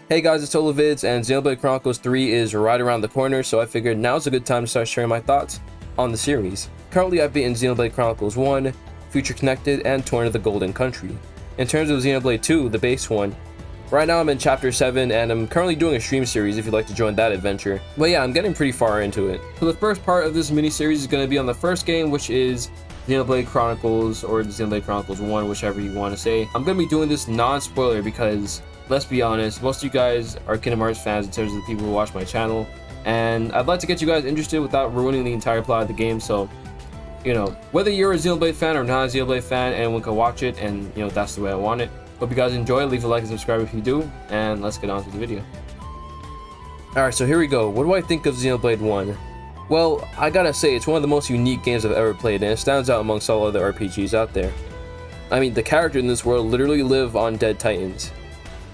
Hey guys, it's Oluvids, and Xenoblade Chronicles 3 is right around the corner, so I figured now's a good time to start sharing my thoughts on the series. Currently, I've beaten Xenoblade Chronicles 1, Future Connected, and Torn to the Golden Country. In terms of Xenoblade 2, the base one, right now I'm in Chapter 7, and I'm currently doing a stream series if you'd like to join that adventure. But yeah, I'm getting pretty far into it. So the first part of this mini-series is going to be on the first game, which is Xenoblade Chronicles, or Xenoblade Chronicles 1, whichever you want to say. I'm going to be doing this non-spoiler because, let's be honest, most of you guys are Kingdom Hearts fans in terms of the people who watch my channel, and I'd like to get you guys interested without ruining the entire plot of the game. So, you know, whether you're a Xenoblade fan or not a Xenoblade fan, anyone can watch it, and you know, that's the way I want it. Hope you guys enjoy it. Leave a like and subscribe if you do, and let's get on to the video. Alright, so here we go. What do I think of Xenoblade 1? Well, I gotta say, it's one of the most unique games I've ever played, and it stands out amongst all other RPGs out there. I mean, the characters in this world literally live on dead titans.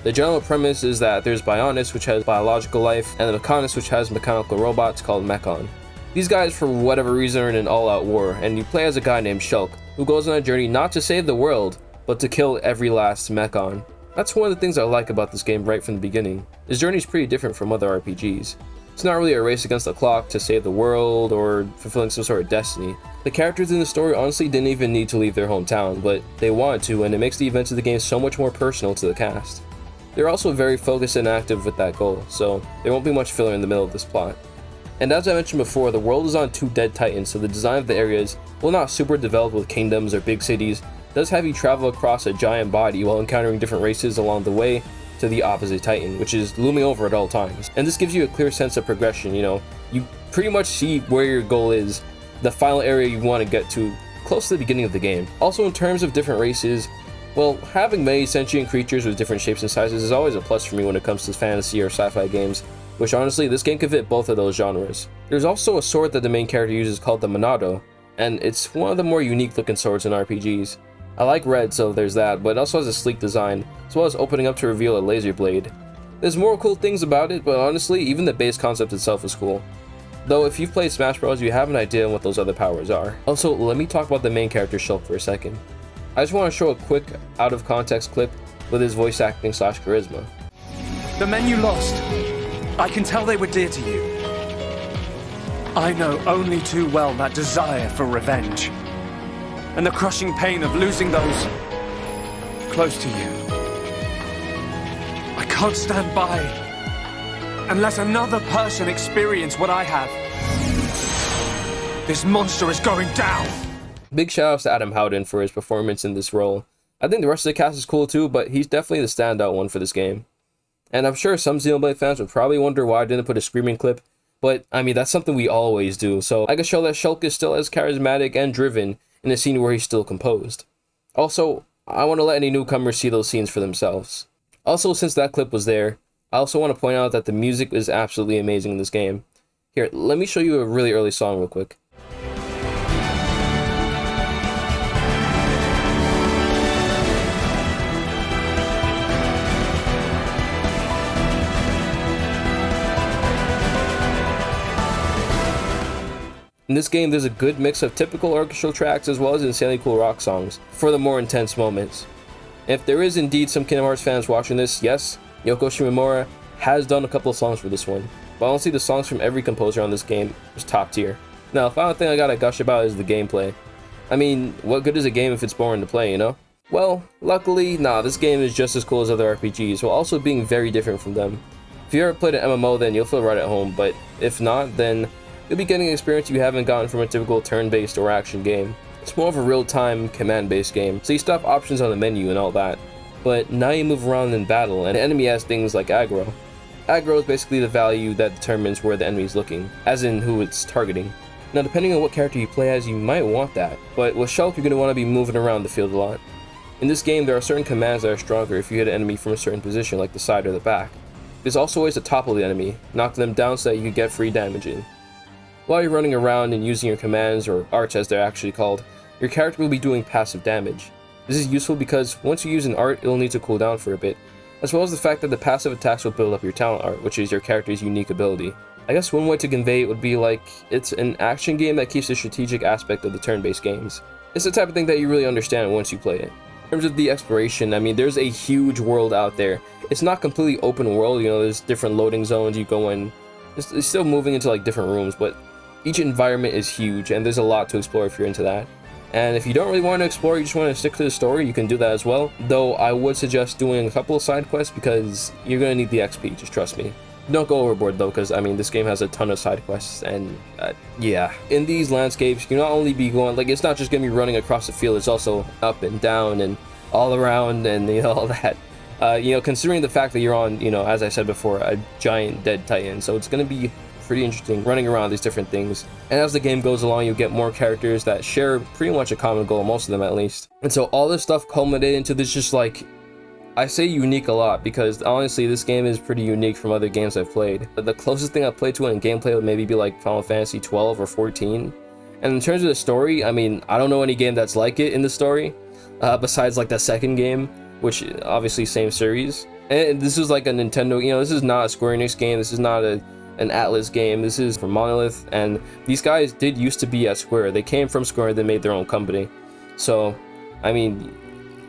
The general premise is that there's Bionis, which has biological life, and the Mechonis, which has mechanical robots called Mechon. These guys, for whatever reason, are in an all-out war, and you play as a guy named Shulk, who goes on a journey not to save the world, but to kill every last Mechon. That's one of the things I like about this game right from the beginning. This journey is pretty different from other RPGs. It's not really a race against the clock to save the world or fulfilling some sort of destiny. The characters in the story honestly didn't even need to leave their hometown, but they wanted to, and it makes the events of the game so much more personal to the cast. They're also very focused and active with that goal, so there won't be much filler in the middle of this plot. And as I mentioned before, the world is on two dead titans, so the design of the areas, while not super developed with kingdoms or big cities, does have you travel across a giant body while encountering different races along the way to the opposite titan, which is looming over at all times. And this gives you a clear sense of progression. You know, you pretty much see where your goal is, the final area you want to get to, close to the beginning of the game. Also, in terms of different races, well, having many sentient creatures with different shapes and sizes is always a plus for me when it comes to fantasy or sci-fi games, which honestly, this game can fit both of those genres. There's also a sword that the main character uses called the Monado, and it's one of the more unique looking swords in RPGs. I like red, so there's that, but it also has a sleek design, as well as opening up to reveal a laser blade. There's more cool things about it, but honestly, even the base concept itself is cool. Though if you've played Smash Bros, you have an idea on what those other powers are. Also, let me talk about the main character Shulk for a second. I just want to show a quick, out-of-context clip with his voice acting / charisma. The men you lost, I can tell they were dear to you. I know only too well that desire for revenge, and the crushing pain of losing those close to you. I can't stand by and let another person experience what I have. This monster is going down! Big shoutouts to Adam Howden for his performance in this role. I think the rest of the cast is cool too, but he's definitely the standout one for this game. And I'm sure some Xenoblade fans would probably wonder why I didn't put a screaming clip, but I mean, that's something we always do, so I can show that Shulk is still as charismatic and driven in a scene where he's still composed. Also, I want to let any newcomers see those scenes for themselves. Also, since that clip was there, I also want to point out that the music is absolutely amazing in this game. Here, let me show you a really early song real quick. In this game, there's a good mix of typical orchestral tracks as well as insanely cool rock songs for the more intense moments. If there is indeed some Kingdom Hearts fans watching this, yes, Yoko Shimomura has done a couple of songs for this one, but honestly the songs from every composer on this game is top tier. Now, the final thing I gotta gush about is the gameplay. I mean, what good is a game if it's boring to play, you know? Well, luckily, nah, this game is just as cool as other RPGs, while also being very different from them. If you ever played an MMO, then you'll feel right at home, but if not, then you'll be getting an experience you haven't gotten from a typical turn-based or action game. It's more of a real-time, command-based game, so you still have options on the menu and all that. But now you move around in battle, and the enemy has things like aggro. Aggro is basically the value that determines where the enemy is looking, as in who it's targeting. Now, depending on what character you play as, you might want that, but with Shulk, you're going to want to be moving around the field a lot. In this game, there are certain commands that are stronger if you hit an enemy from a certain position, like the side or the back. There's also ways to topple the enemy, knocking them down so that you can get free damage in. While you're running around and using your commands, or arts as they're actually called, your character will be doing passive damage. This is useful because once you use an art, it'll need to cool down for a bit, as well as the fact that the passive attacks will build up your talent art, which is your character's unique ability. I guess one way to convey it would be like, it's an action game that keeps the strategic aspect of the turn-based games. It's the type of thing that you really understand once you play it. terms of the exploration, I mean, there's a huge world out there. It's not completely open world, you know, there's different loading zones you go in. It's still moving into like different rooms, but each environment is huge and there's a lot to explore if you're into that. And if you don't really want to explore, you just want to stick to the story, you can do that as well. Though I would suggest doing a couple of side quests because you're going to need the XP, just trust me. Don't go overboard though, because I mean, this game has a ton of side quests, and yeah. In these landscapes, you not only be going, like, it's not just going to be running across the field, it's also up and down and all around and, you know, all that. You know, considering the fact that you're on, you know, as I said before, a giant dead titan, so it's going to be pretty interesting running around these different things. And as the game goes along, you get more characters that share pretty much a common goal, most of them at least. And so all this stuff culminated into this, just like, I say unique a lot because honestly this game is pretty unique from other games I've played. The closest thing I've played to it in gameplay would maybe be like Final Fantasy 12 or 14. And in terms of the story, I mean, I don't know any game that's like it in the story, besides like the second game, which obviously same series. And this is like a Nintendo, you know, this is not a Square Enix game, this is not an Atlas game, this is from Monolith, and these guys did used to be at Square. They came from Square, they made their own company. So, I mean,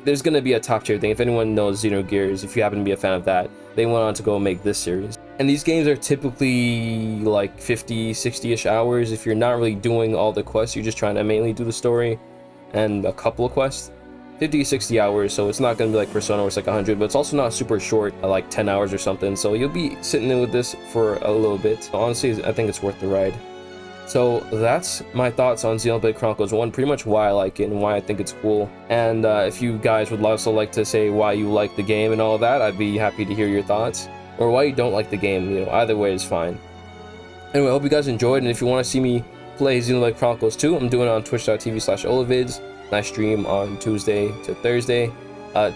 there's going to be a top tier thing. If anyone knows Xenogears, if you happen to be a fan of that, they went on to go make this series. And these games are typically like 50, 60-ish hours. If you're not really doing all the quests, you're just trying to mainly do the story and a couple of quests. 50, 60 hours, so it's not going to be like Persona where it's like 100, but it's also not super short, like 10 hours or something. So you'll be sitting in with this for a little bit. So honestly, I think it's worth the ride. So that's my thoughts on Xenoblade Chronicles 1, pretty much why I like it and why I think it's cool. And if you guys would also like to say why you like the game and all that, I'd be happy to hear your thoughts. Or why you don't like the game, you know, either way is fine. Anyway, I hope you guys enjoyed, and if you want to see me play Xenoblade Chronicles 2, I'm doing it on twitch.tv/Oluvids, and I stream on Tuesday to Thursday.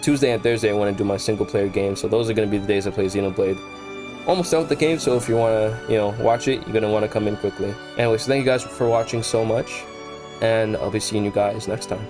Tuesday and Thursday I want to do my single player game, so those are going to be the days I play Xenoblade. Almost done with the game, so if you want to, you know, watch it, you're going to want to come in quickly. Anyway, so thank you guys for watching so much, and I'll be seeing you guys next time.